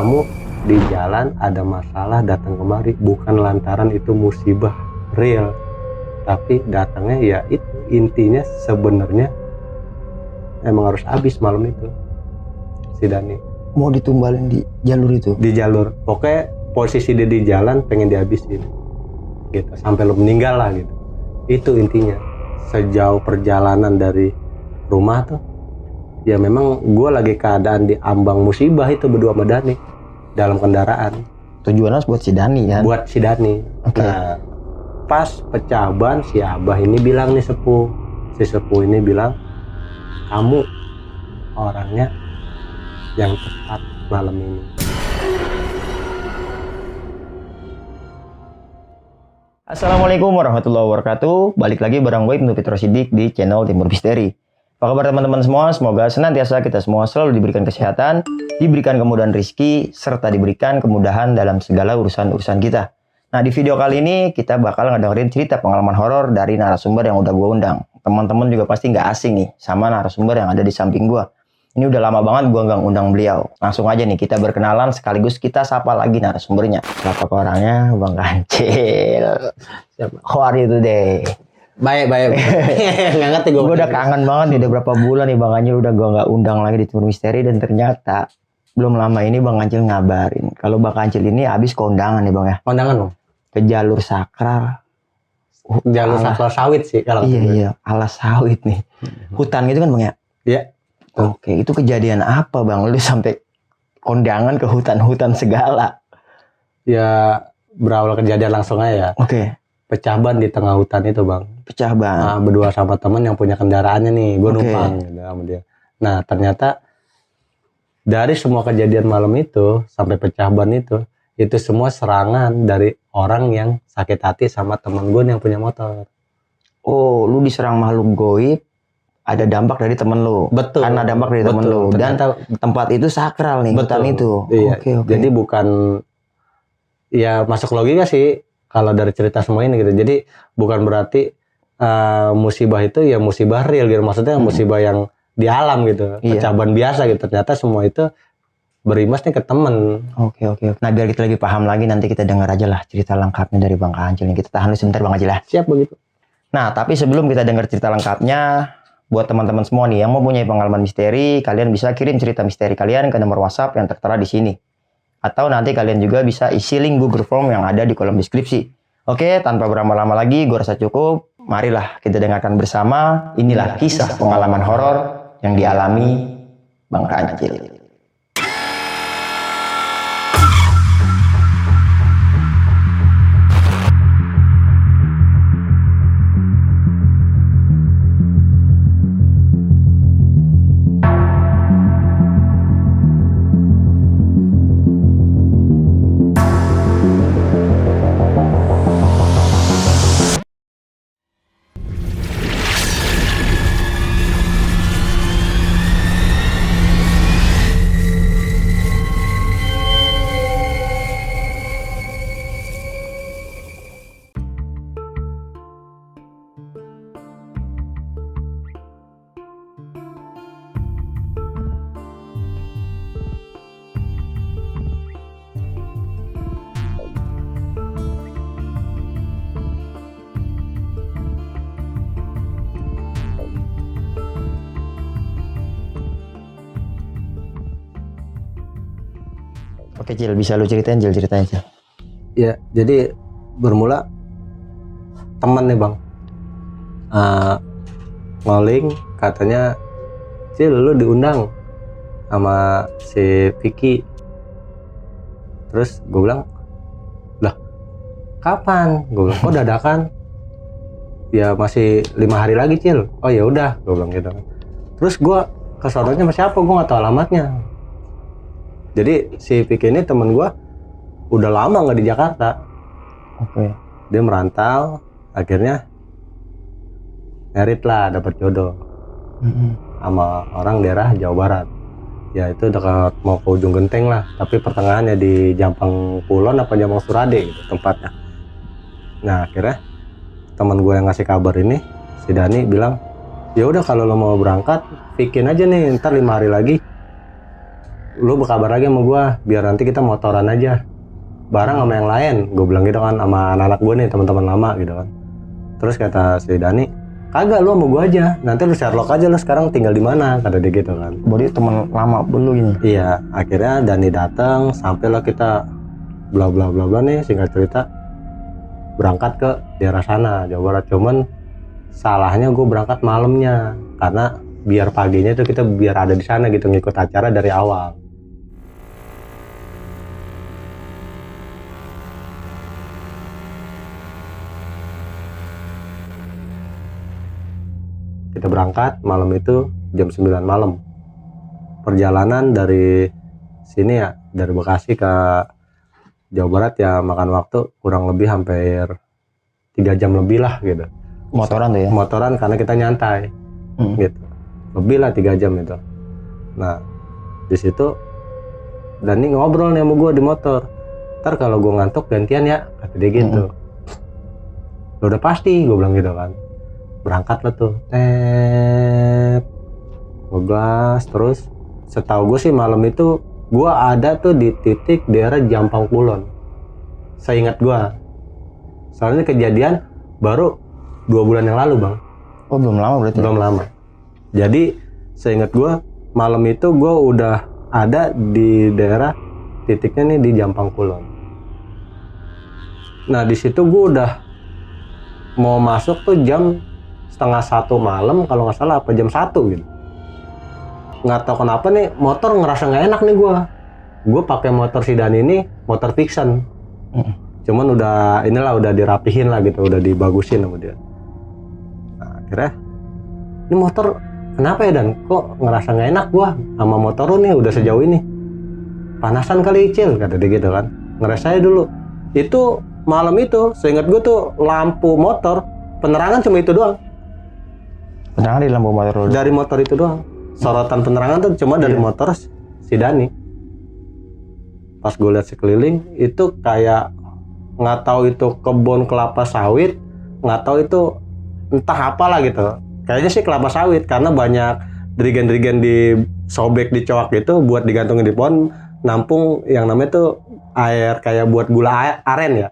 kamu di jalan ada masalah datang kemari, bukan lantaran itu musibah real, tapi datangnya ya itu intinya sebenarnya emang harus habis malam itu si Dani. Mau ditumbalin di jalur itu? Di jalur, pokoknya posisi dia di jalan pengen dihabisin gitu, sampai lo meninggal lah gitu. Itu intinya. Sejauh perjalanan dari rumah tuh ya memang gue lagi keadaan di ambang musibah itu berdua sama Dani dalam kendaraan. Tujuannya buat si Dani kan? Buat si Dani. Okay. Nah pas pecah ban si Abah ini bilang nih sepuh, si sepuh ini bilang kamu orangnya yang tepat malam ini. Assalamualaikum warahmatullahi wabarakatuh. Balik lagi bareng gue Ibnu Fitro Siddiq di channel Timur Misteri. Apa kabar teman-teman semua? Semoga senantiasa kita semua selalu diberikan kesehatan, diberikan kemudahan rezeki, serta diberikan kemudahan dalam segala urusan-urusan kita. Nah, di video kali ini kita bakal ngedengerin cerita pengalaman horor dari narasumber yang udah gue undang. Teman-teman juga pasti nggak asing nih sama narasumber yang ada di samping gue. Ini udah lama banget gue nggak undang beliau. Langsung aja nih kita berkenalan sekaligus kita sapa lagi narasumbernya. Siapa orangnya? Bang Kancil. How are you today? Baik. Nggak ngerti gue. Gue udah kangen banget nih, udah berapa bulan nih Bang Kancil udah gue nggak undang lagi di Timur Misteri, dan ternyata belum lama ini Bang Kancil ngabarin kalau Bang Kancil ini habis kondangan nih Bang ya. Kondangan Bang? Ke jalur sakral. Jalur sakral sawit sih kalau. Iya, alas sawit nih. Hutan gitu kan Bang ya? Iya. Oke, itu kejadian apa Bang? Lu sampai kondangan ke hutan-hutan segala. Ya berawal kejadian langsung aja ya. Oke. Pecah ban di tengah hutan itu Bang. Pecah ban. Nah, berdua sama temen yang punya kendaraannya nih, gue numpang gitu sama dia. Nah ternyata dari semua kejadian malam itu sampai pecah ban itu semua serangan dari orang yang sakit hati sama temen gue yang punya motor. Oh, lu diserang makhluk goib, ada dampak dari temen lu. Betul. Karena dampak dari temen lu. Dan tempat itu sakral nih, hutan itu. Iya. Oke. Jadi bukan, ya masuk logika sih kalau dari cerita semua ini gitu. Jadi bukan berarti musibah itu ya musibah real gitu. Maksudnya musibah yang di alam gitu. Iya. Pecah ban biasa gitu. Ternyata semua itu berimbas nih ke temen. Oke. Nah biar kita lebih paham lagi, nanti kita dengar aja lah cerita lengkapnya dari Bang Kancil. Kita tahan dulu sebentar Bang Kancil lah. Siap begitu. Nah tapi sebelum kita dengar cerita lengkapnya, buat teman-teman semua nih yang mempunyai pengalaman misteri, kalian bisa kirim cerita misteri kalian ke nomor WhatsApp yang tertera di sini. Atau nanti kalian juga bisa isi link Google Form yang ada di kolom deskripsi. Oke, tanpa berlama-lama lagi, gue rasa cukup. Marilah kita dengarkan bersama. Inilah kisah pengalaman horor yang dialami Bang Kancil. Oke Cil, bisa lu ceritain Cil. Ya, jadi bermula teman nih Bang. Ngoling katanya, Cil lu diundang sama si Vicky. Terus gue bilang, lah kapan? Gue bilang, kok dadakan? Ya masih 5 hari lagi Cil. Oh ya udah, gue bilang gitu. Terus gue kesononya sama siapa? Gue nggak tahu alamatnya. Jadi si Vicky ini temen gue udah lama nggak di Jakarta. Oke. Dia merantau, akhirnya merit lah, dapat jodoh sama orang daerah Jawa Barat. Ya itu dekat mau ke ujung genteng lah, tapi pertengahannya di Jampang Kulon apa Jampang Surade gitu tempatnya. Nah akhirnya teman gue yang ngasih kabar ini, si Dani bilang, ya udah kalau lo mau berangkat, bikin aja nih, ntar 5 hari lagi lu berkabar lagi sama gue, biar nanti kita motoran aja bareng sama yang lain. Gue bilang gitu kan sama anak-anak gue nih, teman-teman lama gitu kan. Terus kata si Dani, kagak, lu sama gue aja, nanti lu Sherlock aja, lu sekarang tinggal di mana, kata dia gitu kan. Berarti teman lama dulu ini. Iya, akhirnya Dani datang, sampailah kita bla bla bla bla nih, singkat cerita berangkat ke daerah sana, Jawa Barat. Cuman salahnya gue berangkat malamnya, karena biar paginya itu kita biar ada di sana gitu, ngikut acara dari awal. Kita berangkat malam itu jam 9 malam. Perjalanan dari sini ya, dari Bekasi ke Jawa Barat ya makan waktu kurang lebih hampir 3 jam lebih lah gitu. Motoran tuh ya? Motoran karena kita nyantai gitu. Lebih lah 3 jam itu. Nah, di situ Dani ngobrol nih sama gue di motor. Ntar kalau gue ngantuk gantian ya, kata dia gitu. Udah pasti, gue bilang gitu kan. Berangkat lah tuh, ngegas terus. Setahu gue sih malam itu gue ada tuh di titik daerah Jampang Kulon, seingat gue. Soalnya kejadian baru 2 bulan yang lalu bang. Oh belum lama berarti? Belum lama. Jadi seingat gue malam itu gue udah ada di daerah titiknya nih di Jampang Kulon. Nah di situ gue udah mau masuk tuh jam 12:30 malam kalau nggak salah, apa jam 1 gitu. Nggak tahu kenapa nih motor ngerasa nggak enak nih gue pakai motor si Dani ini motor fiction. Cuman udah udah dirapihin lah gitu, udah dibagusin sama dia. Nah akhirnya ini motor kenapa ya Dan, kok ngerasa nggak enak gue sama motor lu nih udah sejauh ini, panasan kali Cil, kata dia gitu kan. Ngerasain dulu itu malam itu seingat gue tuh lampu motor penerangan cuma itu doang. Penerangan di lampu motor dulu? Dari motor itu doang. Sorotan penerangan tuh cuma dari motor si Dani. Pas gue lihat sekeliling itu kayak nggak tahu itu kebun kelapa sawit, nggak tahu itu entah apalah gitu. Kayaknya sih kelapa sawit karena banyak dirigen-dirigen disobek dicoak gitu buat digantungin di pohon, nampung yang namanya tuh air kayak buat gula aren ya.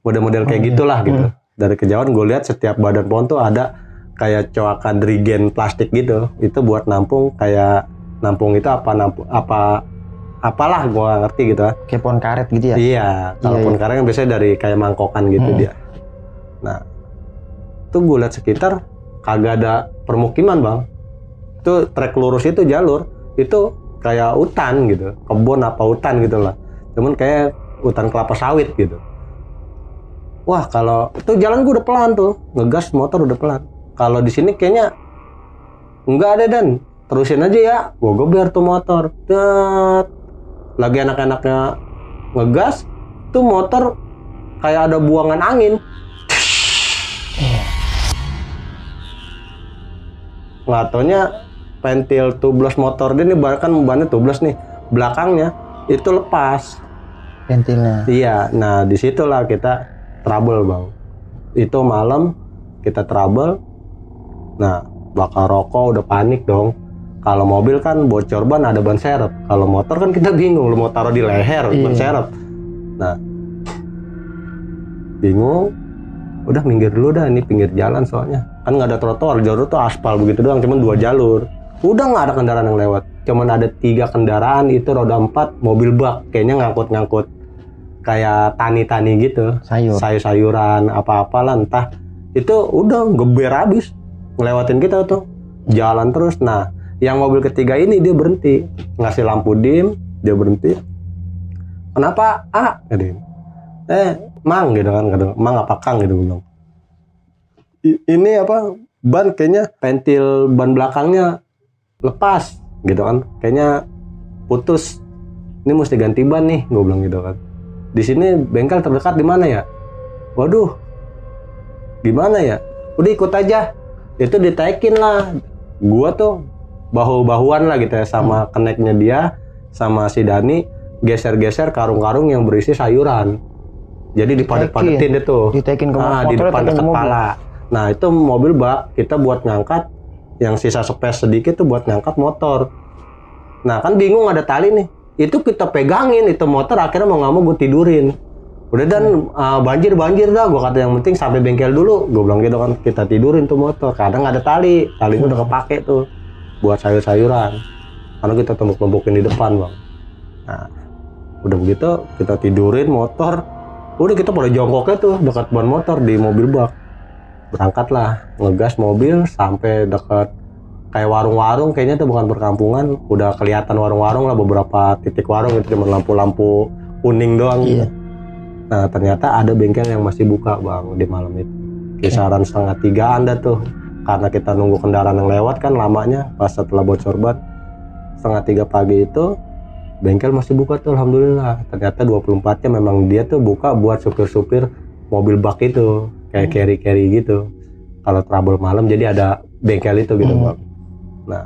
Model-model kayak gitulah gitu. Dari kejauhan gue lihat setiap badan pohon tuh ada kayak coakan dirigen plastik gitu, itu buat nampung, kayak nampung itu apalah gue ngerti gitu. Kayak pohon karet gitu ya? Iya, kalau pohon karet kan biasanya dari kayak mangkokan gitu dia. Nah, tuh gue lihat sekitar kagak ada permukiman bang. Itu trek lurus itu jalur itu kayak hutan gitu, kebun apa hutan gitu lah. Cuman kayak hutan kelapa sawit gitu. Wah kalau itu jalan gue udah pelan tuh, ngegas motor udah pelan. Kalau di sini kayaknya enggak ada Dan, terusin aja ya. Gue biar tuh motor. Lagi enak-enaknya ngegas, tuh motor kayak ada buangan angin. Nggak taunya pentil tubeless motor dia nih, bahkan bannya tubeless nih, belakangnya itu lepas pentilnya. Iya, nah disitulah kita trouble bang. Itu malam kita trouble. Nah, bakar rokok udah panik dong. Kalau mobil kan bocor ban ada ban serep. Kalau motor kan kita bingung, lu mau taruh di leher ban serep. Nah, bingung. Udah minggir dulu dah, ini pinggir jalan soalnya. Kan nggak ada trotoar, jalur tuh aspal begitu doang, cuman 2 jalur. Udah nggak ada kendaraan yang lewat. Cuman ada 3 kendaraan, itu roda 4, mobil bak. Kayaknya ngangkut-ngangkut kayak tani-tani gitu. Sayur-sayuran, apa-apalah entah. Itu udah geber habis. Ngelewatin kita tuh, jalan terus. Nah, yang mobil ketiga ini dia berhenti, ngasih lampu dim, dia berhenti. Kenapa? Mang gitu kan, kadang Mang apa Kang gitu bilang. Ini apa? Ban kayaknya pentil ban belakangnya lepas gitu kan, kayaknya putus. Ini mesti ganti ban nih, gue bilang gitu kan. Di sini bengkel terdekat di mana ya? Waduh, gimana ya? Udah ikut aja. Itu ditekin lah, gua tuh bahu-bahuan lah gitu ya sama keneknya dia, sama si Dani, geser-geser karung-karung yang berisi sayuran. Jadi dipadet-padetin itu. Ditekin ke motor, di depan dekat kepala. Nah itu mobil bak kita buat ngangkat, yang sisa space sedikit tuh buat ngangkat motor. Nah kan bingung ada tali nih, itu kita pegangin itu motor, akhirnya mau nggak mau gue tidurin. Udah dan banjir dah, gue kata yang penting sampai bengkel dulu, gue bilang gitu kan. Kita tidurin tuh motor, kadang ada talinya udah kepake tuh buat sayur-sayuran, karena kita tumpuk-tumpukin di depan bang. Nah udah begitu kita tidurin motor, udah kita pada jongkoknya tuh dekat ban motor di mobil bak. Berangkatlah ngegas mobil sampai dekat kayak warung-warung, kayaknya tuh bukan perkampungan, udah kelihatan warung-warung lah, beberapa titik warung itu cuma lampu-lampu kuning doang gitu. Nah ternyata ada bengkel yang masih buka bang di malam itu, kisaran 2:30 dah tuh, karena kita nunggu kendaraan yang lewat kan lamanya pas setelah bocor ban. 2:30 pagi itu bengkel masih buka tuh alhamdulillah. Ternyata 24 jam memang dia tuh buka buat supir-supir mobil bak itu, kayak carry gitu. Kalau trouble malam jadi ada bengkel itu gitu bang. Nah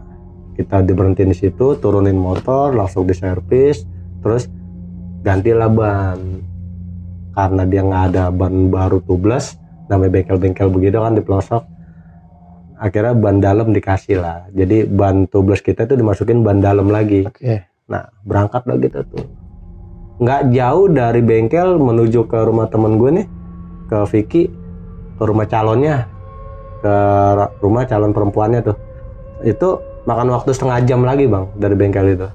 kita diberhentiin di situ, turunin motor, langsung diservis, terus gantilah ban. Karena dia nggak ada ban baru tubeless, namanya bengkel-bengkel begitu kan di pelosok, akhirnya ban dalam dikasih lah. Jadi ban tubeless kita tuh dimasukin ban dalam lagi. Nah berangkat lah gitu tuh, nggak jauh dari bengkel menuju ke rumah temen gue nih, ke Vicky, ke rumah calonnya, ke rumah calon perempuannya tuh. Itu makan waktu 1/2 jam lagi bang dari bengkel itu.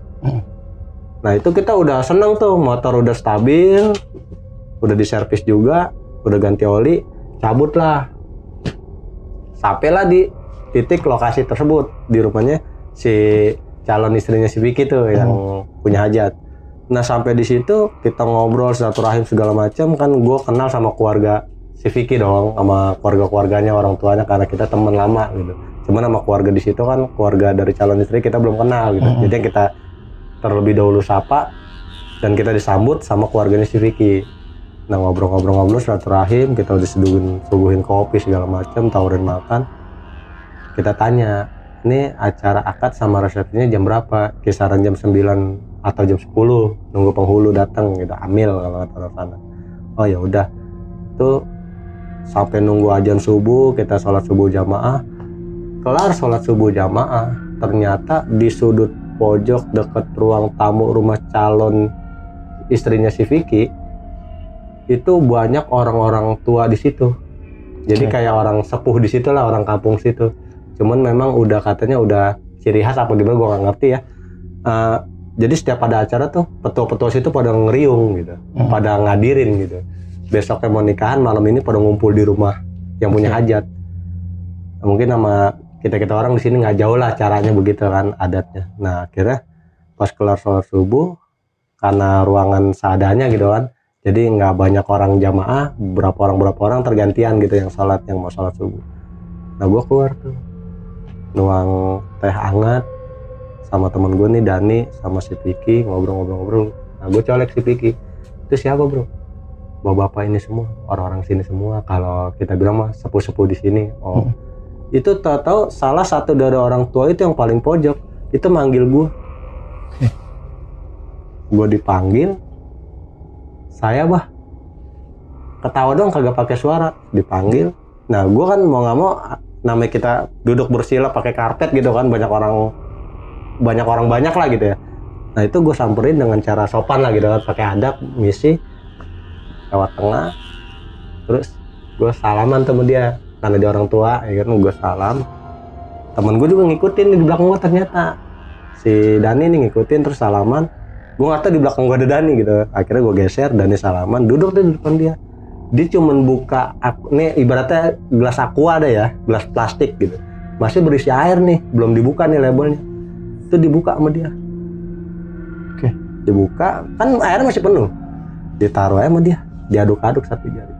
Nah itu kita udah seneng tuh, motor udah stabil, udah diservis juga, udah ganti oli, cabut lah. Sampailah di titik lokasi tersebut, di rumahnya si calon istrinya si Vicky tuh yang punya hajat. Nah sampai di situ kita ngobrol silaturahim segala macam kan, gue kenal sama keluarga si Vicky dong, sama keluarga-keluarganya, orang tuanya, karena kita teman lama gitu. Cuman sama keluarga di situ kan, keluarga dari calon istri kita belum kenal gitu. Jadi yang kita terlebih dahulu sapa dan kita disambut sama keluarganya si Vicky. Nah ngobrol-ngobrol silaturahim, kita udah suguhin kopi segala macam, tawarin makan. Kita tanya, ini acara akad sama resepsinya jam berapa? Kisaran jam 9 atau jam 10, nunggu penghulu datang gitu, amil kalau kata orang sana. Oh ya udah, tuh sampai nunggu azan subuh, kita sholat subuh jamaah. Kelar sholat subuh jamaah, ternyata di sudut pojok deket ruang tamu rumah calon istrinya si Vicky itu banyak orang-orang tua di situ. Jadi kayak orang sepuh di situ lah, orang kampung situ. Cuman memang udah katanya udah ciri khas apa gimana gue nggak ngerti ya. Jadi setiap ada acara tuh petua-petua situ pada ngeriung gitu, pada ngadirin gitu. Besoknya mau nikahan, malam ini pada ngumpul di rumah yang punya hajat. Mungkin sama kita orang di sini nggak jauh lah caranya begitu kan adatnya. Nah akhirnya pas kelar sholat subuh, karena ruangan seadanya gitu kan, jadi nggak banyak orang jamaah, berapa orang tergantian gitu yang sholat, yang mau sholat subuh. Nah gue keluar tuh nuang teh hangat sama temen gue nih Dani sama si Vicky, ngobrol. Nah gue colek si Vicky, itu siapa bro? Bapak ini semua, orang-orang sini semua, kalau kita bilang mah sepuh-sepuh di sini. Oh itu tahu salah satu dari orang tua itu yang paling pojok itu manggil gue. Gue dipanggil, saya bah ketawa dong kagak pakai suara, dipanggil. Nah gue kan mau nggak mau, namanya kita duduk bersila pakai karpet gitu kan, banyak orang banyak lah gitu ya. Nah itu gue samperin dengan cara sopan lah gitu kan, pakai adab, misi lewat tengah, terus gue salaman sama dia karena dia orang tua ya kan. Gue salam, temen gue juga ngikutin di belakang gue, ternyata si Dani nih ngikutin terus salaman. Gue nggak tahu di belakang gue ada Dani gitu. Akhirnya gue geser, Dani salaman, duduk di depan dia. Dia cuman buka, nih ibaratnya gelas aqua ada ya, gelas plastik gitu, masih berisi air nih, belum dibuka nih labelnya. Itu dibuka sama dia. Dibuka, kan airnya masih penuh, ditaruh aja sama dia, diaduk-aduk satu jari.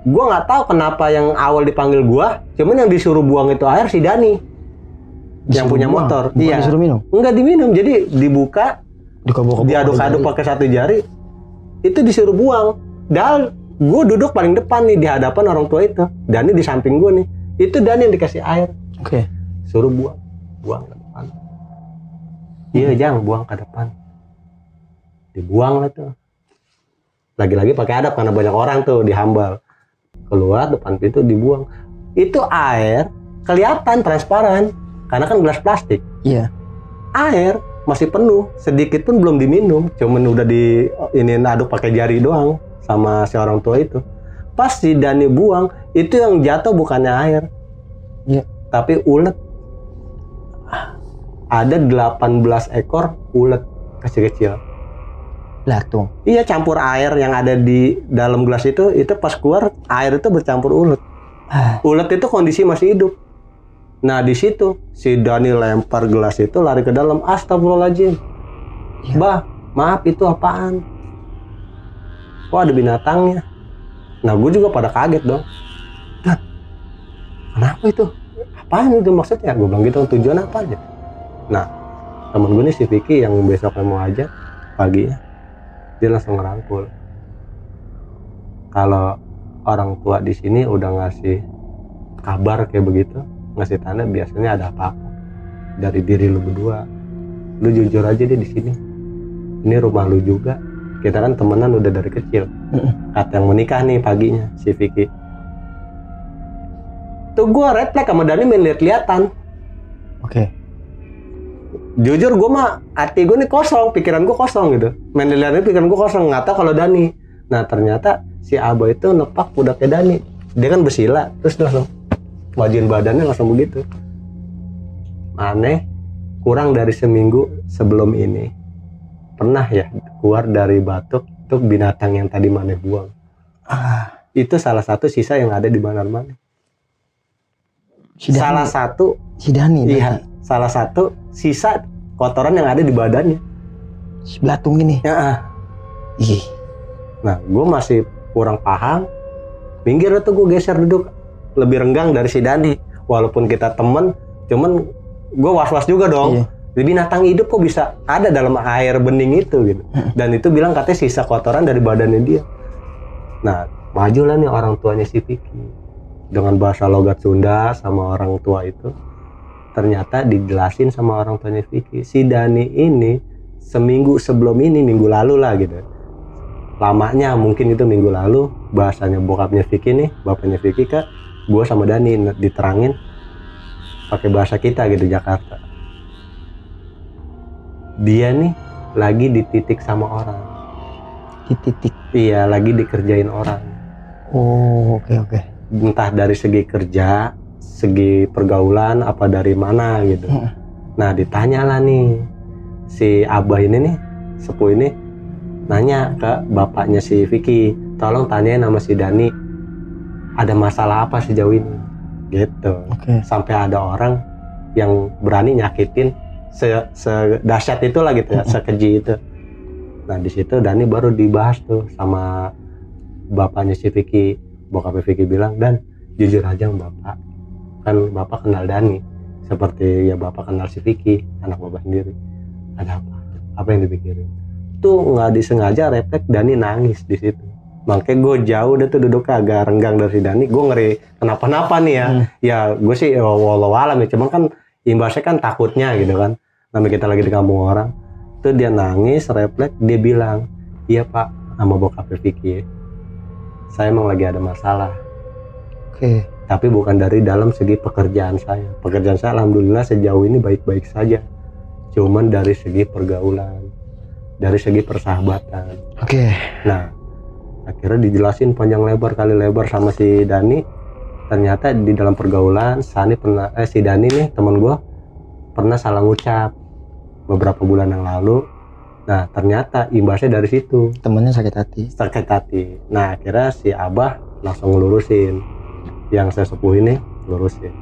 Gue nggak tahu kenapa yang awal dipanggil gue, cuman yang disuruh buang itu air si Dani, yang punya motor. Iya. Disuruh minum? Enggak diminum, jadi dibuka, diaduk-aduk pakai satu jari, itu disuruh buang. Dan gue duduk paling depan nih di hadapan orang tua itu, Dani di samping gue nih, itu Dani yang dikasih air. Suruh buang ke depan. Iya jangan buang ke depan, dibuang lah tuh. Lagi-lagi pakai adab karena banyak orang tuh dihambal. Keluar depan pintu dibuang. Itu air kelihatan transparan karena kan gelas plastik. Iya. Air masih penuh, sedikit pun belum diminum, cuman udah di ini aduk pakai jari doang sama si orang tua itu. Pas si Dani buang, itu yang jatuh bukannya air, Iya. tapi ulet. Ada 18 ekor ulet kecil-kecil. Belatung. Iya, campur air yang ada di dalam gelas itu pas keluar air itu bercampur ulet. Ulet itu kondisi masih hidup. Nah di situ si Dani lempar gelas itu lari ke dalam. Astagfirullahaladzim. Ya. Bah, maaf itu apaan? Wah ada binatangnya. Nah gue juga pada kaget dong. Dan kenapa itu? Apaan itu maksudnya? Gue bilang gitu, tujuan apa aja? Nah temen gue nih si Vicky yang besoknya mau ajak paginya, dia langsung ngerangkul. Kalau orang tua di sini udah ngasih kabar kayak begitu, ngasih tanda biasanya ada apa-apa dari diri lu berdua. Lu jujur aja deh di sini. Ini rumah lu juga. Kita kan temenan udah dari kecil. Kata yang menikah nih paginya si Vicky. Tuh gua refleks sama Dani main lihat-lihatan. Oke. Jujur gue mah hati gue nih kosong, pikiran gue kosong gitu. Main lihat-lihat pikiran gue kosong, nggak tahu kalau Dani. Nah ternyata si Abah itu nepak pundaknya Dani. Dia kan bersila, terus langsung majuin badannya langsung begitu. Aneh, kurang dari seminggu sebelum ini pernah ya keluar dari batuk itu binatang yang tadi Maneh buang. Itu salah satu sisa yang ada di mana-mana. Salah satu si Dani. Iya, salah satu sisa kotoran yang ada di badannya. Si belatung ini. Ya. Ih. Nah, gue masih kurang paham. Minggir tuh gue geser duduk lebih renggang dari si Dani. Walaupun kita temen, cuman gue was-was juga dong. Iya. Jadi binatang hidup kok bisa ada dalam air bening itu gitu. Dan itu bilang katanya sisa kotoran dari badannya dia. Nah, majulah nih orang tuanya si Vicky. Dengan bahasa logat Sunda sama orang tua itu. Ternyata dijelasin sama orang tuanya Vicky. Si Dani ini seminggu sebelum ini, minggu lalu lah gitu. Lamanya mungkin itu minggu lalu, bahasanya bokapnya Vicky nih, bapaknya Vicky ke gue sama Dani diterangin pakai bahasa kita gitu Jakarta. Dia nih lagi dititik sama orang. Dititik. Iya, lagi dikerjain orang. Oh, oke. Entah dari segi kerja, segi pergaulan, apa dari mana gitu. Nah ditanyalah nih si Abah ini nih, sepuh ini nanya ke bapaknya si Vicky, tolong tanyain sama si Dani ada masalah apa sejauh ini gitu. Sampai ada orang yang berani nyakitin sedahsyat itulah gitu ya, sekeji itu. Nah di situ Dani baru dibahas tuh sama bapaknya si Vicky. Bokapnya Vicky bilang, dan jujur aja bapak, kan bapak kenal Dani seperti ya bapak kenal si Vicky, anak bapak sendiri. Ada apa? Apa yang dipikirin? Tuh nggak disengaja refleks Dani nangis di situ. Makanya gue jauh deh tuh duduk agak renggang dari Dani. Gue ngeri kenapa-napa nih ya. Ya gue sih walau alam ya, cuman kan imbasnya kan takutnya gitu kan. Namanya kita lagi di kampung orang. Tuh dia nangis, refleks, dia bilang, iya pak, sama bokapnya Vicky. Saya emang lagi ada masalah. Tapi bukan dari dalam segi pekerjaan saya. Pekerjaan saya alhamdulillah sejauh ini baik-baik saja. Cuman dari segi pergaulan, dari segi persahabatan. Nah, akhirnya dijelasin panjang lebar kali lebar sama si Dani. Ternyata di dalam pergaulan, si Dani nih teman gue pernah salah ngucap beberapa bulan yang lalu. Nah ternyata imbasnya dari situ, temennya sakit hati. Nah akhirnya si Abah langsung ngelurusin, yang saya sepuh ini lurusin,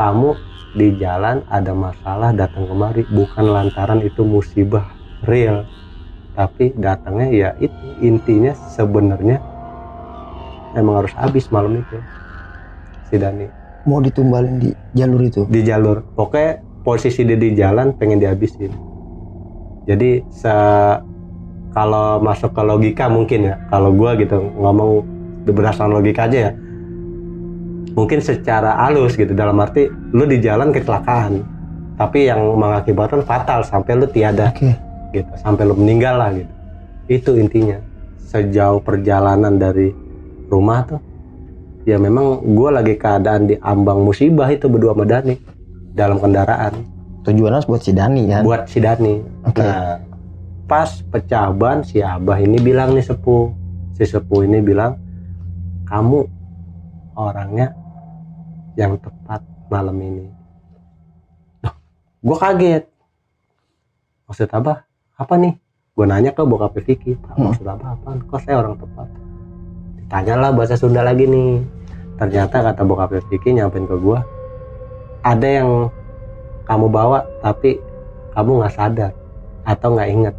kamu di jalan ada masalah datang kemari bukan lantaran itu musibah real, tapi datangnya ya itu intinya sebenarnya emang harus habis malam itu. Si Dani mau ditumbalin di jalur itu, di jalur, pokoknya posisi dia di jalan pengen dihabisin. Jadi kalau masuk ke logika mungkin ya, kalau gue gitu ngomong berdasarkan logika aja ya, mungkin secara halus gitu, dalam arti lu di jalan kecelakaan tapi yang mengakibatkan fatal sampai lu tiada gitu, sampai lu meninggal lah gitu. Itu intinya. Sejauh perjalanan dari rumah tuh ya memang gue lagi keadaan di ambang musibah itu berdua sama Dani dalam kendaraan. Tujuannya buat si Dani kan? Buat si Dani. Oke. Nah, pas pecah ban si Abah ini bilang nih sepuh. Si sepuh ini bilang, kamu orangnya yang tepat malam ini. Gue kaget. Maksud Abah apa nih? Gue nanya ke bokap Vicky, maksud Abah apaan? Kok saya orang tepat? Ditanyalah bahasa Sunda lagi nih. Ternyata kata bokap Vicky nyampein ke gue, ada yang kamu bawa tapi kamu nggak sadar atau nggak inget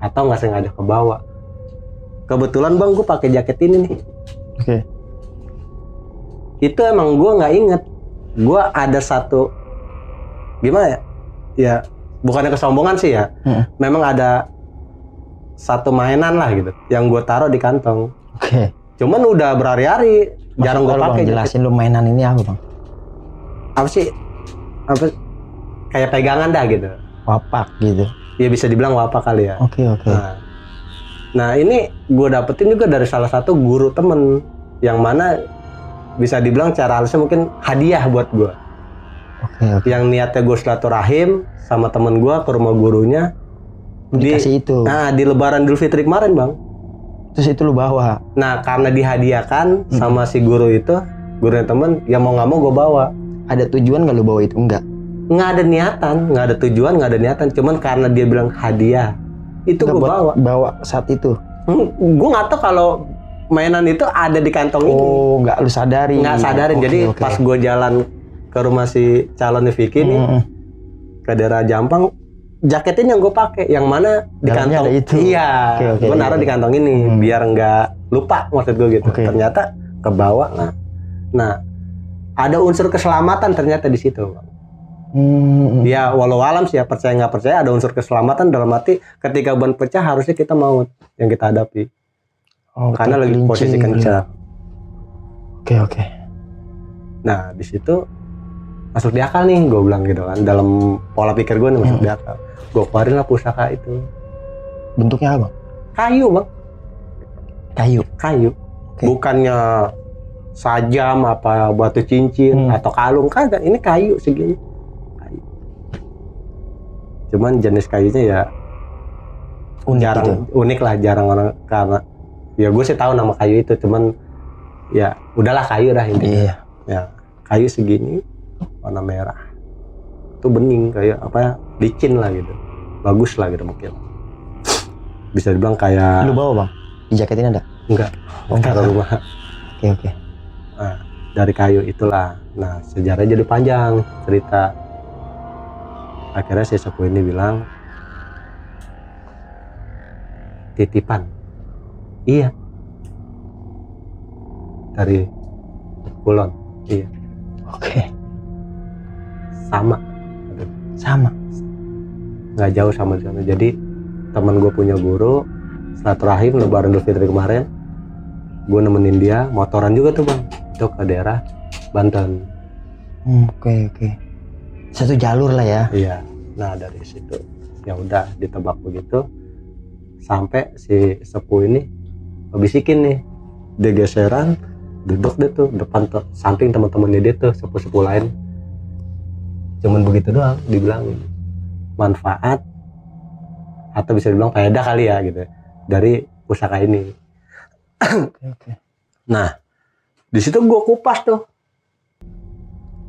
atau nggak sengaja kebawa. Kebetulan bang gue pakai jaket ini nih. Oke. Itu emang gue nggak inget. Gue ada satu gimana ya? Ya bukannya kesombongan sih ya. Memang ada satu mainan lah gitu yang gue taruh di kantong. Oke. Cuman udah berhari-hari jarang gue pakai. Jelasin lu mainan ini apa bang? Apa sih? Apa? Kayak pegangan dah gitu. Wapak gitu. Ya bisa dibilang wapak kali ya. Oke. Nah ini gue dapetin juga dari salah satu guru temen yang mana bisa dibilang cara halusnya mungkin hadiah buat gue. Oke. Yang niatnya gue silaturahim sama temen gue ke rumah gurunya. Dikasih itu. Nah di Lebaran Idul Fitri kemarin bang. Terus itu lu bawa. Nah karena dihadiahkan sama si guru itu, gurunya temen, ya mau nggak mau gue bawa. Ada tujuan nggak lu bawa itu? Enggak. Nggak ada niatan, nggak ada tujuan, nggak ada niatan. Cuman karena dia bilang hadiah, itu gue bawa. Bawa saat itu. Gue nggak tahu kalau mainan itu ada di kantong ini. Oh, nggak lu sadari. Nggak sadarin. Jadi pas gue jalan ke rumah si calonnya Vicky nih, ke daerah Jampang, jaket ini yang gue pakai, yang mana di dalamnya kantong ada itu. Iya, gue naruh di kantong ini biar nggak lupa maksud gue gitu. Ternyata kebawa lah. Nah, ada unsur keselamatan ternyata di situ. Ya walau alam sih ya, percaya nggak percaya ada unsur keselamatan dalam arti ketika ban pecah harusnya kita maut yang kita hadapi. Karena lagi posisi kencang. Oke. Nah di situ masuk di akal nih, gue bilang gitu kan, dalam pola pikir gue nih masuk di akal. Gue keluarin lah pusaka itu. Bentuknya apa? Kayu bang. Kayu. Bukannya sajam apa batu cincin atau kalung, kagak. Ini kayu segini. Kayu. Cuman jenis kayunya ya unik jarang gitu. Unik lah, jarang orang, karena ya gue sih tahu nama kayu itu, cuman ya udahlah kayu dah intinya. Iya. Ya kayu segini warna merah. Itu bening kayak apa ya, licin lah gitu. Bagus lah gitu mungkin. Bisa dibilang kayak. Lu bawa bang? Di jaket ini ada? Enggak. Taruh rumah. Oke. Nah, dari kayu itulah. Nah, sejarahnya jadi panjang cerita. Akhirnya si sepuh ini bilang titipan. Iya. Dari Kulon. Iya. Oke. Sama. Nggak jauh sama di sana. Jadi teman gue punya guru silaturahim Lebaran Idul Fitri kemarin. Gue nemenin dia motoran juga tuh bang. Itu ke daerah Banten. Oke. Satu jalur lah ya. Iya. Nah dari situ ya udah ditebak begitu sampai si sepuh ini bisikin nih, dia geseran duduk deh tuh depan samping teman-temannya dia tuh sepuh-sepuh lain. Cuman begitu doang dibilangin manfaat atau bisa dibilang faedah kali ya gitu dari pusaka ini. Oke. Nah di situ gue kupas tuh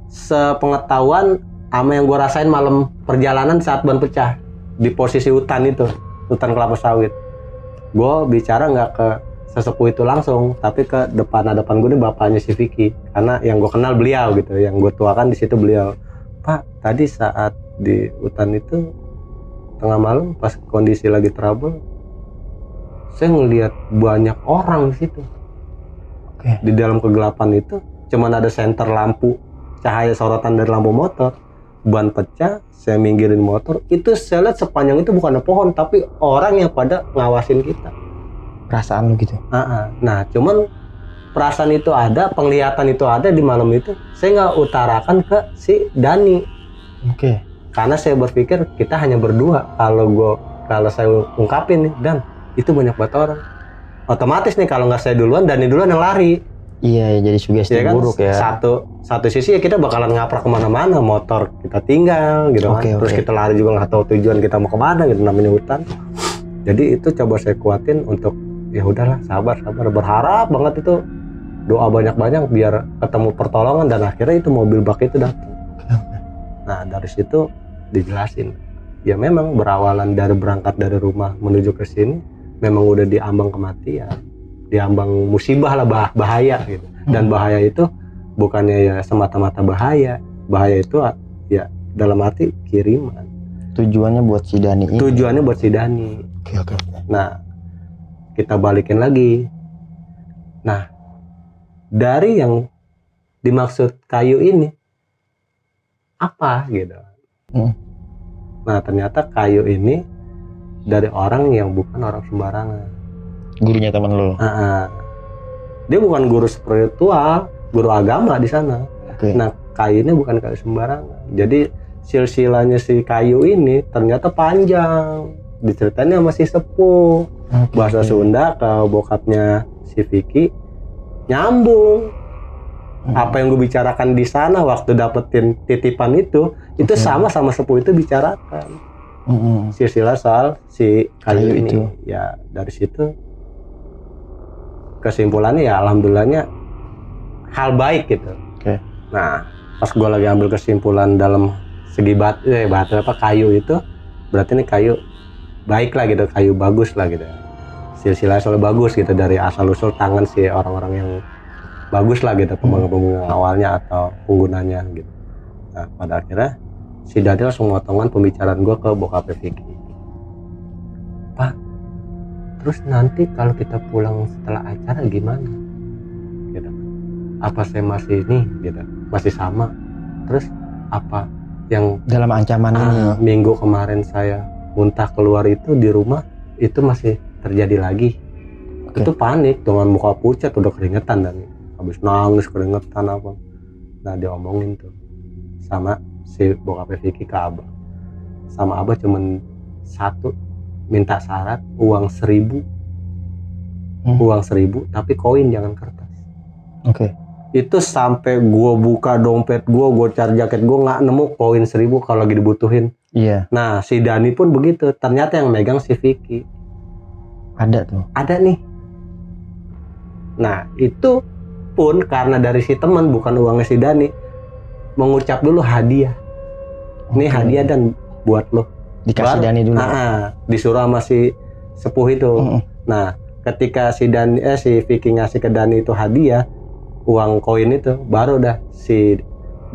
sepengetahuan sama yang gue rasain malam perjalanan saat ban pecah di posisi hutan itu, hutan kelapa sawit. Gue bicara nggak ke sesepuh itu langsung, tapi ke depan gue nih bapaknya si Vicky, karena yang gue kenal beliau gitu, yang gue tuakan di situ beliau. Pak, tadi saat di hutan itu tengah malam pas kondisi lagi trouble, saya ngelihat banyak orang di situ. Oke. Di dalam kegelapan itu cuman ada senter lampu, cahaya sorotan dari lampu motor. Ban pecah, saya minggirin motor, itu saya lihat sepanjang itu bukan ada pohon, tapi orang yang pada ngawasin kita. Perasaan lu gitu? Nah, cuman perasaan itu ada, penglihatan itu ada di malam itu, saya nggak utarakan ke si Dani. Oke. Karena saya berpikir kita hanya berdua. Kalau saya ungkapin nih, Dan, itu banyak banget orang. Otomatis nih kalau nggak saya duluan, Dani duluan yang lari. Iya, jadi sugesti Ya kan, buruk ya. satu sisi ya kita bakalan ngaprak kemana-mana, motor kita tinggal gitu kan. Terus kita lari juga nggak tahu tujuan kita mau kemana gitu, namanya hutan. Jadi itu coba saya kuatin untuk ya udahlah, sabar, berharap banget itu, doa banyak-banyak biar ketemu pertolongan, dan akhirnya itu mobil bak itu datang. Nah dari situ dijelasin, ya memang berawalan dari berangkat dari rumah menuju ke sini memang udah diambang kematian, diambang musibah lah, bahaya gitu. Dan bahaya itu bukannya ya semata-mata bahaya itu ya dalam arti kiriman. Tujuannya buat si Dani ini. Tujuannya buat si Dani. Oke. Nah kita balikin lagi. Nah dari yang dimaksud kayu ini apa gitu. Nah ternyata kayu ini dari orang yang bukan orang sembarangan. Gurunya teman lo. Dia bukan guru spiritual, guru agama di sana. Nah kayu ini bukan kayu sembarangan. Jadi silsilahnya si kayu ini ternyata panjang. Diceritain sama si sepuh. Bahasa Sunda ke bokapnya si Vicky nyambung. Apa yang gue bicarakan di sana waktu dapetin titipan itu sama sepuh itu bicarakan. Silsilah soal si kayu ini itu. Ya dari situ kesimpulannya ya alhamdulillahnya hal baik gitu. Nah pas gue lagi ambil kesimpulan dalam segi batu kayu itu, berarti ini kayu baik lah gitu, kayu bagus lah gitu. Silsilah soal bagus gitu, dari asal usul tangan si orang-orang yang bagus lah gitu, pembangun awalnya atau penggunanya gitu. Nah pada akhirnya si Dani langsung motongan pembicaraan gue ke bokapnya Vicky. Pak, terus nanti kalau kita pulang setelah acara gimana? Gitu. Apa saya masih gitu, masih sama? Terus apa yang dalam ancaman ini? Minggu kemarin saya muntah keluar itu di rumah itu masih terjadi lagi. Itu panik dengan muka pucat, udah keringetan dan habis nangis keringetan apa. Nah diomongin tuh sama si bokapnya Vicky ke Abah. Sama Abah cuman satu, minta syarat uang 1.000. Uang 1.000 tapi koin, jangan kertas. Itu sampai gua buka dompet gua cari jaket gua nggak nemu koin 1.000 kalau lagi dibutuhin. Nah si Dani pun begitu, ternyata yang megang si Vicky. Ada nih. Nah itu pun karena dari si teman, bukan uangnya si Dani, mengucap dulu hadiah. Ini hadiah dan buat lo. Dikasih Dani dulu. Disuruh sama si sepuh itu. Nah ketika si Vicky ngasih ke Dani itu hadiah, uang koin itu, baru dah si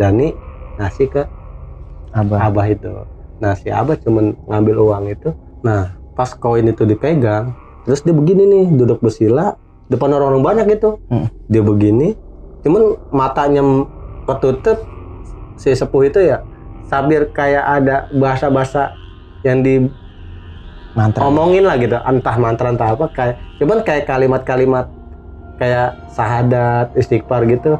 Dani ngasih ke Abah itu. Nah si Abah cuman ngambil uang itu. Nah pas koin itu dipegang, terus dia begini nih, duduk bersila depan orang-orang banyak gitu. Dia begini, cuman matanya ketutup. Si sepuh itu ya sambil kayak ada bahasa-bahasa yang di omongin lah gitu, entah mantra entah apa, cuman kayak kalimat-kalimat kayak syahadat, istighfar gitu.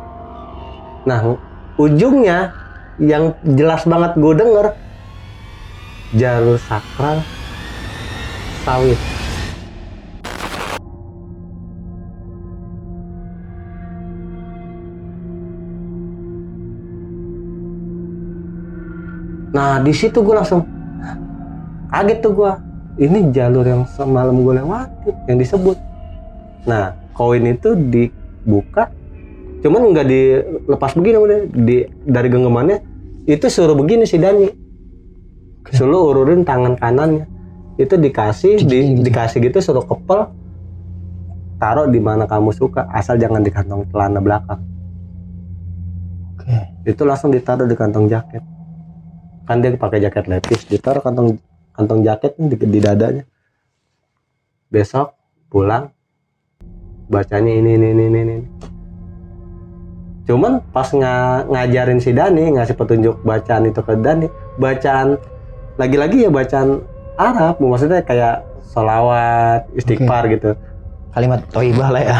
Nah ujungnya yang jelas banget gue denger, jalur sakral sawit. Nah di situ gue langsung kaget tuh gue, ini jalur yang semalam gue lewati yang disebut. Nah koin itu dibuka, cuman nggak dilepas begini udah dari genggamannya itu, suruh begini si Dani, suruh ururin tangan kanannya itu, dikasih dikasih gitu, suruh kepel, taruh di mana kamu suka, asal jangan di kantong celana belakang. Itu langsung ditaruh di kantong jaket. Kan dia pakai jaket lepis, ditaruh kantong jaket di dadanya. Besok pulang bacanya ini. Cuman pas ngajarin si Dani, ngasih petunjuk bacaan itu ke Dani, bacaan lagi-lagi ya bacaan Arab, maksudnya kayak sholawat, istighfar gitu, kalimat thayyibah lah ya.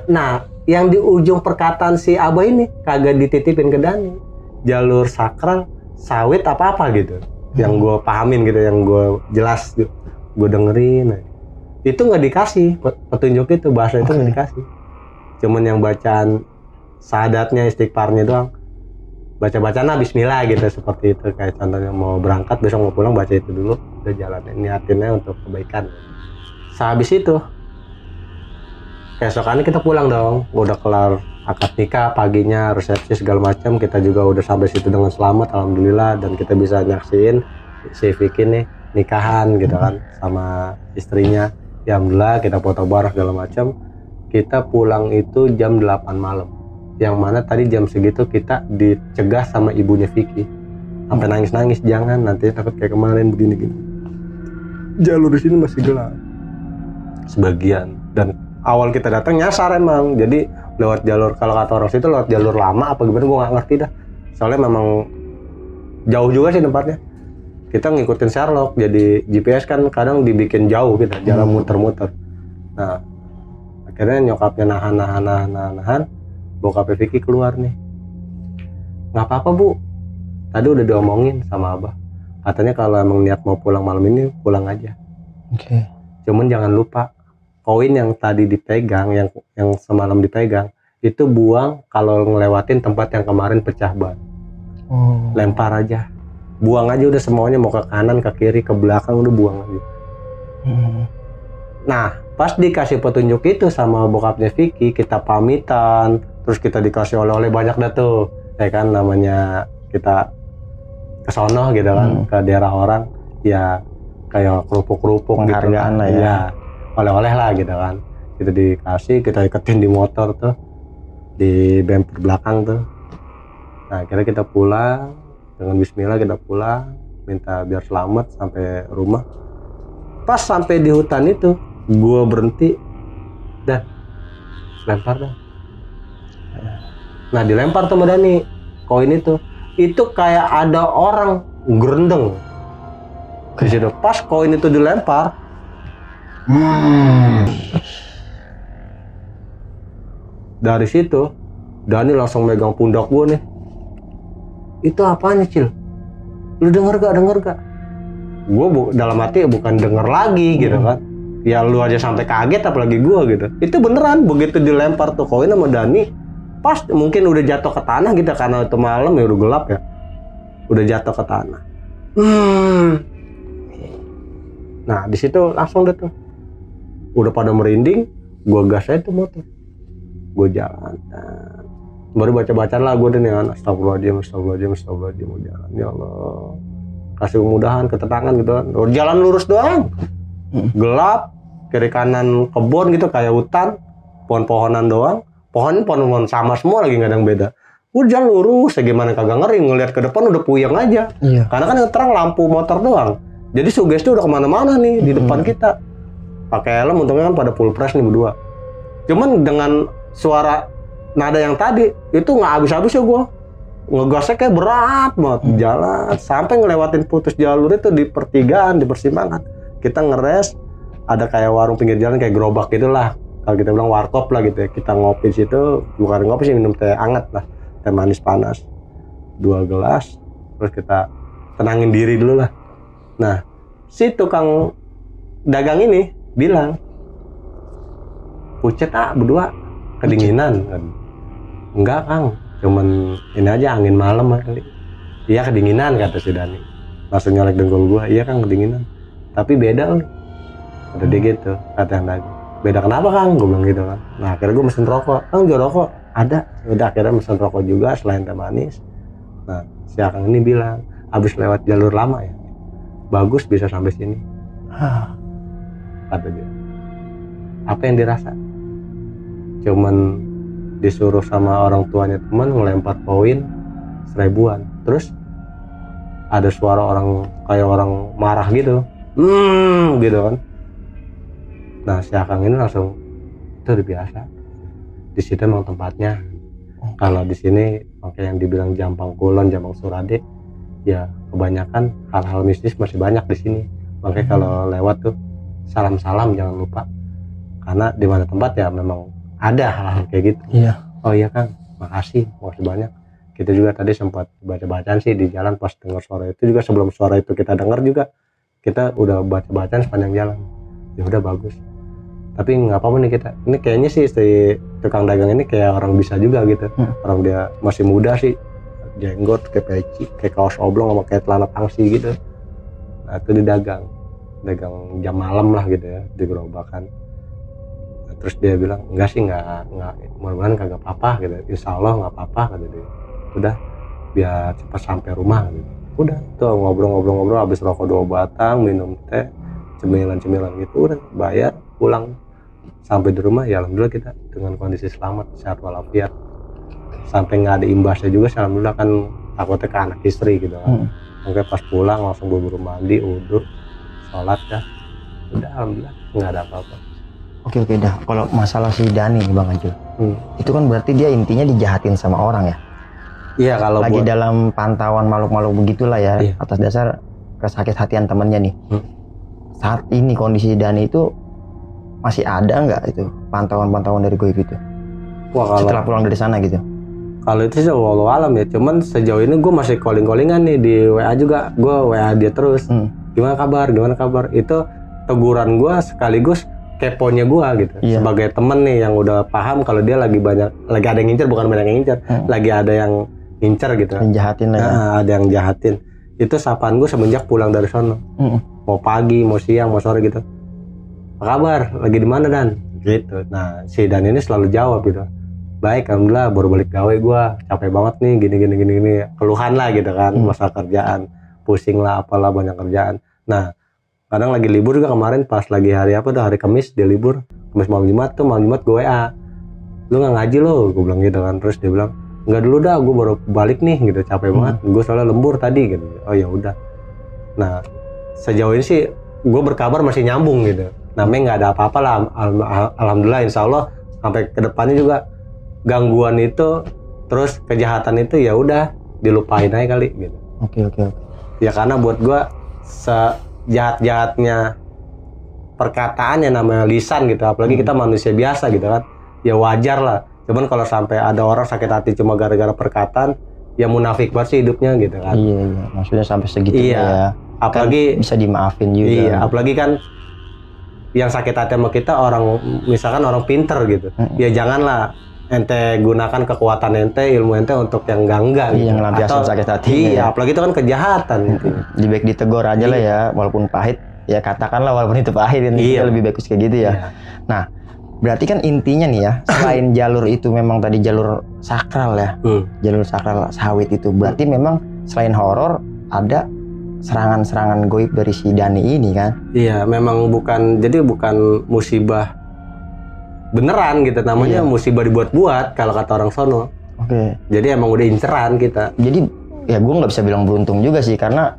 Nah yang di ujung perkataan si Abah ini kagak dititipin ke Dani, jalur sakral sawit apa gitu, yang gue pahamin gitu, yang gue jelas gue dengerin. Itu nggak dikasih petunjuk itu, bahasa itu nggak dikasih. cuman yang bacaan syahadatnya, istighfarnya doang, baca-bacaan bismillah gitu, seperti itu. Kayak contohnya mau berangkat besok mau pulang baca itu dulu, udah jalan, niatinnya untuk kebaikan. Sehabis itu keesokannya kita pulang dong, udah kelar akad nikah, paginya resepsi segala macam, kita juga udah sampai situ dengan selamat alhamdulillah, dan kita bisa nyaksiin si Vicky nih nikahan gitu kan sama istrinya. Ya alhamdulillah, kita foto bareng segala macam. Kita pulang itu jam 8 malam, yang mana tadi jam segitu kita dicegah sama ibunya Vicky sampai nangis-nangis, jangan nanti takut kayak kemarin begini-gini. Jalur di sini masih gelap sebagian, dan awal kita datang nyasar emang, jadi lewat jalur, kalau kata orang situ lewat jalur lama apa gimana gue nggak ngerti dah, soalnya memang jauh juga sih tempatnya. Kita ngikutin Sherlock, jadi GPS kan kadang dibikin jauh kita jalan muter-muter. Nah akhirnya nyokapnya nahan, bokapnya Vicky keluar nih, nggak apa-apa bu, tadi udah diomongin sama abah, katanya kalau emang niat mau pulang malam ini pulang aja. Oke. Cuman jangan lupa koin yang tadi dipegang, yang semalam dipegang itu buang kalau ngelewatin tempat yang kemarin pecah ban. Lempar aja, buang aja udah semuanya, mau ke kanan, ke kiri, ke belakang, udah buang aja. Nah pas dikasih petunjuk itu sama bokapnya Vicky, kita pamitan, terus kita dikasih oleh-oleh banyak dah tuh, ya kan, namanya kita kesono gitu kan, ke daerah orang ya, kayak kerupuk-kerupuk gitu, penghargaan lah ya, oleh-oleh lah gitu kan. Kita dikasih, kita iketin di motor tuh, di bumper belakang tuh. Nah akhirnya kita pulang dengan bismillah, kita pulang minta biar selamat sampai rumah. Pas sampai di hutan itu gua berhenti dan lempar dah. Nah dilempar tuh sama Dani koin itu kayak ada orang gerendeng di situ. Pas koin itu dilempar, dari situ Dani langsung megang pundak gue nih. Itu apanya Cil? Lu denger gak? Gue dalam hati bukan denger lagi gitu kan. Ya lu aja sampai kaget apalagi gue gitu. Itu beneran begitu dilempar tuh koin sama Dani, pas mungkin udah jatuh ke tanah gitu, karena itu malam ya udah gelap ya. Udah jatuh ke tanah. Nah di situ langsung deh tuh, udah pada merinding, gue gas aja tuh motor, gue jalan, baru baca-bacaan lah gue nih, astagfirullahaladzim, gue jalan, ya Allah kasih kemudahan, ketenangan gitu kan. Jalan lurus doang, gelap, kiri kanan kebun gitu kayak hutan, pohon-pohonan doang, pohon sama semua lagi, nggak ada yang beda. Udah jalan lurus, gimana kagak ngeri, ngeliat ke depan udah puyeng aja, karena kan yang terang lampu motor doang, jadi sugesti udah kemana-mana nih di depan kita. Pakai helm untungnya kan pada full press nih berdua. Cuman dengan suara nada yang tadi itu nggak habis-habis ya gue ngegasnya kayak berat banget. Jalan sampai ngelewatin putus jalur itu di pertigaan, di persimpangan. Kita ngeres, ada kayak warung pinggir jalan kayak gerobak gitulah, kalau kita bilang warkop lah gitu ya. Kita ngopi situ, bukan ngopi sih, minum teh hangat lah, teh manis panas 2 gelas, terus kita tenangin diri dulu lah. Nah si tukang dagang ini bilang, pucet berdua kedinginan kan? Enggak Kang, cuman ini aja angin malam kali. Iya kedinginan kata si Dani, langsung nyolek dengkul gua. Iya Kang kedinginan, tapi beda kata dia gitu, kata yang dagang. Beda kenapa Kang, gua bilang gitu kan. Nah akhirnya gua mesen rokok. Kang jual rokok? Ada. Udah akhirnya mesen rokok juga selain teh manis. Nah si Kang ini bilang, abis lewat jalur lama ya, bagus bisa sampai sini. Kata dia. Apa yang dirasa? Cuman disuruh sama orang tuanya teman ngelempar koin 1000-an, terus ada suara orang kayak orang marah gitu, gitu kan. Nah si Akang ini langsung, itu udah biasa, di situ emang tempatnya. Kalau di sini makanya yang dibilang Jampang Kulon, Jampang Surade, ya kebanyakan hal-hal mistis masih banyak di sini. Makanya kalau lewat tuh salam-salam jangan lupa, karena di mana tempat ya memang ada hal-hal kayak gitu. Iya. Oh iya Kang, makasih banyak. Kita juga tadi sempat baca-bacaan sih di jalan pas dengar suara itu juga. Sebelum suara itu kita dengar juga, kita udah baca-bacaan sepanjang jalan. Ya udah bagus. tapi nggak apa-apa nih kita. Ini kayaknya sih si tukang dagang ini kayak orang bisa juga gitu. Orang dia masih muda sih, jenggot kayak peci, kayak kaos oblong sama kayak celana pangsi gitu. Nah itu dagang jam malam lah gitu ya di gerobakan. Nah, terus dia bilang enggak sih, nggak mudah-mudahan kagak apa-apa gitu, insya Allah nggak apa-apa kata dia. Udah biar cepat sampai rumah gitu. Udah tuh ngobrol-ngobrol habis rokok 2 batang, minum teh, cemilan gitu, udah bayar, pulang. Sampai di rumah ya alhamdulillah kita dengan kondisi selamat, sehat walafiat. Sampai nggak ada imbasnya juga alhamdulillah, kan takutnya ke anak istri gitu kan. Oke, pas pulang langsung buru-buru mandi, wudu, sholat dah. Udah alhamdulillah nggak ada apa-apa. Oke dah. Kalau masalah si Dani nih Bang Ajul, itu kan berarti dia intinya dijahatin sama orang ya? Iya, kalau lagi dalam pantauan makhluk-makhluk begitulah ya, iya. Atas dasar kesakit hatian temennya nih. Saat ini kondisi Dani itu masih ada nggak itu pantauan dari goib itu? Wah, kalau setelah pulang dari sana gitu. Kalau itu sih wallahu alam ya, cuman sejauh ini gue masih calling-callingan nih di WA juga, gue WA dia terus. Gimana kabar? Itu teguran gue sekaligus keponya gue gitu. Iya. Sebagai temen nih yang udah paham kalau dia lagi ada yang ngincer, bukan banyak yang ngincer, lagi ada yang ngincer gitu. Jahatin lah ya. Ada yang jahatin. Itu sapaan gue semenjak pulang dari sono. Mau pagi, mau siang, mau sore gitu. Apa kabar? Lagi di mana Dan? Gitu. Nah, si Dan ini selalu jawab gitu. Baik, alhamdulillah, baru balik gawe gue, capek banget nih, gini, keluhan lah gitu kan, masalah kerjaan, pusing lah, apalah, banyak kerjaan. Nah, kadang lagi libur juga kemarin, pas lagi hari Kamis, dia libur, Kamis malam Jumat gue WA, lu nggak ngaji lo, gue bilang gitu kan. Terus dia bilang, nggak dulu dah, gue baru balik nih gitu, capek banget, gue soalnya lembur tadi gitu. Oh ya udah. Nah, sejauh ini sih gue berkabar masih nyambung gitu, namanya nggak ada apa-apa lah, alhamdulillah, insya Allah sampai kedepannya juga gangguan itu terus kejahatan itu ya udah dilupain aja kali gitu. Oke. Ya karena buat gua sejahat-jahatnya perkataan yang namanya lisan gitu, apalagi kita manusia biasa gitu kan, ya wajar lah. Cuman kalau sampai ada orang sakit hati cuma gara-gara perkataan, ya munafik banget sih hidupnya gitu kan. Iya, maksudnya sampai segitunya ya. Apalagi kan bisa dimaafin juga. Iya, apalagi kan yang sakit hati sama kita misalkan orang pinter gitu. Ya janganlah ente gunakan kekuatan ente, ilmu ente untuk yang enggak gitu. Yang ngelampiasin sakit hati. Iya, apalagi itu kan kejahatan gitu. Lebih baik ditegur aja lah ya, walaupun pahit. Ya katakanlah walaupun itu pahit, iya. Lebih bagus kayak gitu ya. Iya. Nah, berarti kan intinya nih ya, selain jalur itu memang tadi jalur sakral ya, jalur sakral sawit itu, berarti memang selain horor ada serangan-serangan goib dari si Dani ini kan? Iya, memang bukan musibah beneran gitu, namanya musibah dibuat-buat kalau kata orang sono. Oke. Jadi emang udah inceran kita. Jadi ya gue nggak bisa bilang beruntung juga sih, karena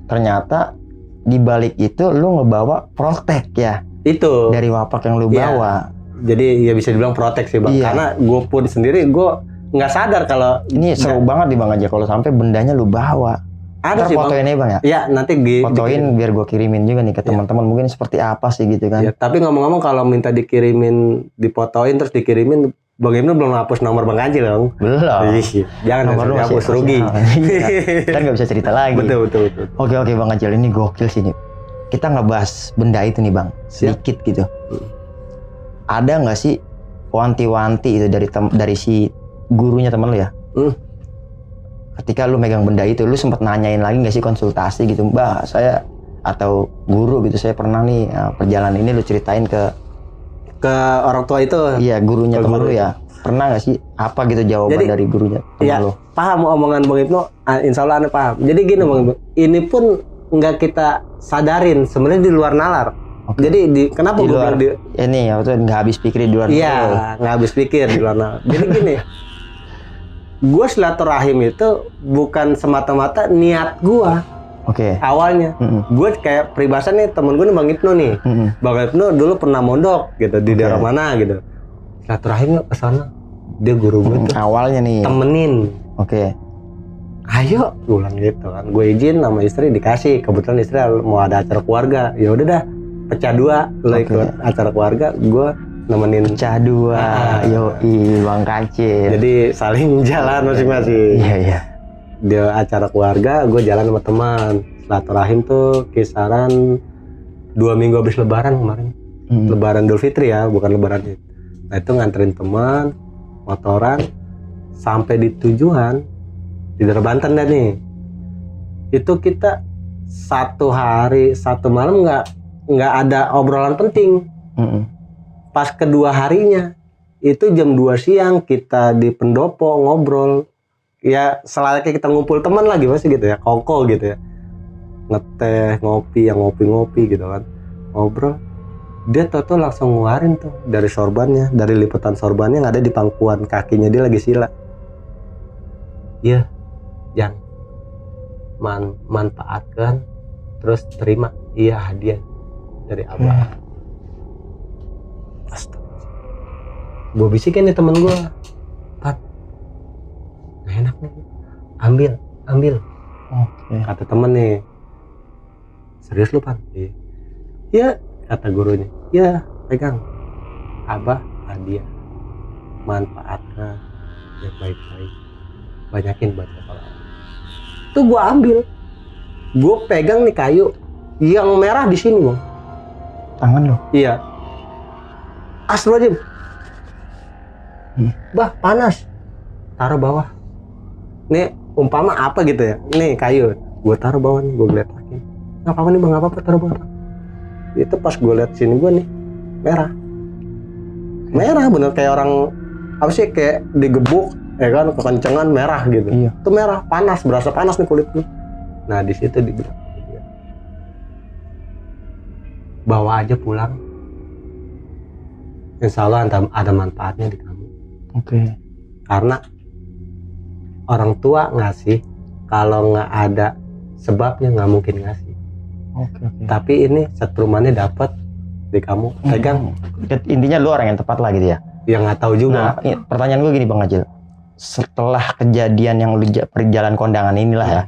ternyata di balik itu lu ngebawa protek ya. Itu dari wapak yang lu bawa. Jadi ya bisa dibilang protek sih Bang. Karena gue pun sendiri gue nggak sadar kalau ini seru banget nih Bang aja kalau sampai bendanya lu bawa. Ada sih fotoin aja Bang ya? Iya, nanti fotoin biar gue kirimin juga nih ke teman-teman, mungkin seperti apa sih gitu kan. Ya, tapi ngomong-ngomong kalau minta dikirimin, difotoin terus dikirimin, Bang Ibnu belum hapus nomor Bang Anjil dong? Belum. Jangan hapus, rugi. Kan nggak bisa cerita lagi. Betul. Oke Bang Anjil, ini gokil sih nih. Kita ngebahas benda itu nih Bang, sedikit gitu. Ada nggak sih wanti-wanti itu dari si gurunya teman lu ya? Ketika lu megang benda itu, lu sempat nanyain lagi nggak sih, konsultasi gitu, Mbak saya atau guru gitu, saya pernah nih perjalanan ini lu ceritain ke orang tua itu? Iya, gurunya teman lu ya. Pernah nggak sih apa gitu jawaban dari gurunya teman lu? Paham omongan Bang Ibnu, insya Allah Anda paham. Jadi gini Bang Ibnu, ini pun nggak kita sadarin sebenarnya di luar nalar. Okay. Jadi kenapa gue bilang ini ya, itu nggak habis pikir di luar nalar? Iya, nggak habis pikir di luar nalar. Jadi gini. Gue silaturahim itu bukan semata-mata niat gue. Oke. Awalnya, gue kayak peribasan nih, temen gue nih Bang Ibnu nih. Bang Ibnu dulu pernah mondok gitu di daerah mana gitu. Silaturahim ke sana. Dia guru gue tuh. Awalnya nih. Temenin. Oke. Ayo, gue bilang gitu kan. Gue izin sama istri, dikasih. Kebetulan istri mau ada acara keluarga. Ya udah dah, pecah dua. Lo ikut acara keluarga, gue nemenin pecah dua. Yoi Bang Kacil. Jadi saling jalan masing-masing. Iya. Dia acara keluarga, gue jalan sama teman. Silaturahim tuh kisaran 2 minggu habis lebaran kemarin. Lebaran Idul Fitri ya, bukan Lebaran Id. Nah itu nganterin teman motoran sampai di tujuan di daerah Banten dah nih. Itu kita 1 hari 1 malam nggak ada obrolan penting. Pas kedua harinya itu jam 2 siang kita di pendopo ngobrol ya selayaknya kita ngumpul teman lagi masih gitu ya, kongko gitu ya, ngeteh ngopi yang ngopi gitu kan, ngobrol. Dia tuh langsung ngeluarin tuh dari sorbannya, dari liputan sorbannya yang ada di pangkuan kakinya dia lagi sila. Iya, yang manfaatkan terus terima iya hadiah dari abah. Astaga. Gue bisikin nih temen gue, Pan, gak enak nih, ambil. Kata temen nih, serius lu Pan? Iya, kata gurunya, ya pegang, abah hadiah, manfaatkan yang baik-baik, banyakin baca Al-Quran. Tuh gue ambil, gue pegang nih kayu yang merah di sini Bang. Tangan lo? Iya. Astagfirullahaladzim. Bah panas. Taruh bawah. Nih umpama apa gitu ya. Nih kayu. Gue taruh bawah nih. Gue geletakin. Nggak apa-apa nih Bang. Nggak apa-apa taruh bawah. Itu pas gue liat sini gue nih. Merah. Merah bener kayak orang. Apa sih kayak digebuk. Ya kan kekencengan merah gitu. Iya. Itu merah. Panas. Berasa panas nih kulit lu. Nah di situ dibilang. Bawa aja pulang. Insya Allah ada manfaatnya di kamu. Karena orang tua ngasih, kalau nggak ada sebabnya nggak mungkin ngasih. Tapi ini setrumannya dapat di kamu, pegang. Intinya lu orang yang tepat lah gitu ya. Yang nggak tahu juga. Nah, pertanyaan gue gini Bang Acil, setelah kejadian yang lu perjalanan kondangan inilah ya,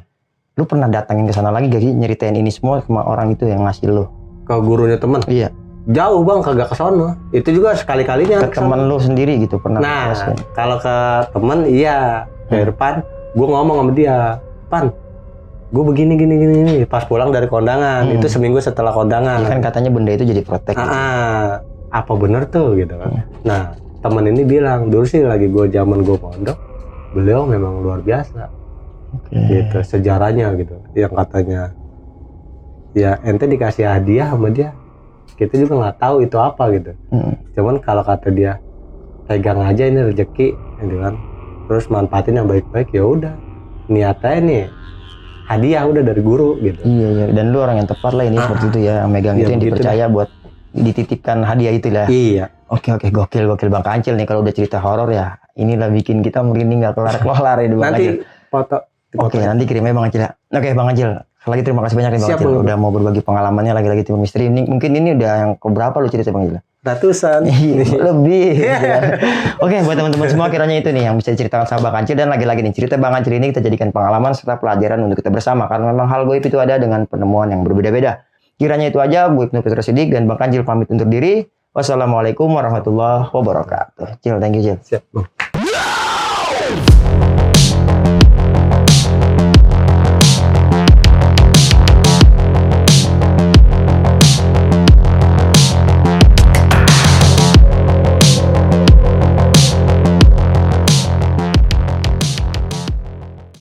lu pernah datangin ke sana lagi gak sih, nyeritain ini semua sama orang itu yang ngasih lu? Ke gurunya temen? Iya. Jauh Bang, kagak ke sono. Itu juga sekali-kalinya ke temen lu sendiri gitu pernah? Nah, kalau ke temen iya, ke depan gue ngomong sama dia, Pan, gue begini gini. Pas pulang dari kondangan, itu seminggu setelah kondangan. Kan katanya benda itu jadi protek. Apa bener tuh gitu kan? Nah, temen ini bilang dulu sih lagi gue zaman gue pondok, beliau memang luar biasa. Gitu sejarahnya gitu, yang katanya ya ente dikasih hadiah sama dia, kita juga nggak tahu itu apa gitu. Cuman kalau kata dia pegang aja ini rezeki gitu kan, terus manfaatin yang baik-baik, ya udah niatnya nih hadiah udah dari guru gitu. Iya dan lu orang yang tepat lah ini seperti itu ya, yang megang itu yang dipercaya buat dititipkan hadiah itu lah. Iya. Oke gokil Bang Kancil nih kalau udah cerita horor ya, inilah bikin kita merinding nggak kelar ini Bang Nanti Kancil. foto. Oke, nanti kirimnya Bang Acil ya. Oke Bang Acil, lagi terima kasih banyak nih Bang Acil udah mau berbagi pengalamannya lagi-lagi Timur Misteri. Mungkin ini udah yang keberapa lu cerita Bang Acil? Ratusan. Lebih. Oke, buat teman-teman semua kiranya itu nih yang bisa diceritakan sama Bang Acil, dan lagi-lagi nih cerita Bang Acil ini kita jadikan pengalaman serta pelajaran untuk kita bersama, karena memang hal goib itu ada dengan penemuan yang berbeda-beda. Kiranya itu aja, Bu Ibnu Fitro Siddiq dan Bang Acil pamit undur diri. Wassalamualaikum warahmatullahi wabarakatuh. Cil, thank you Cil. Siap Bang.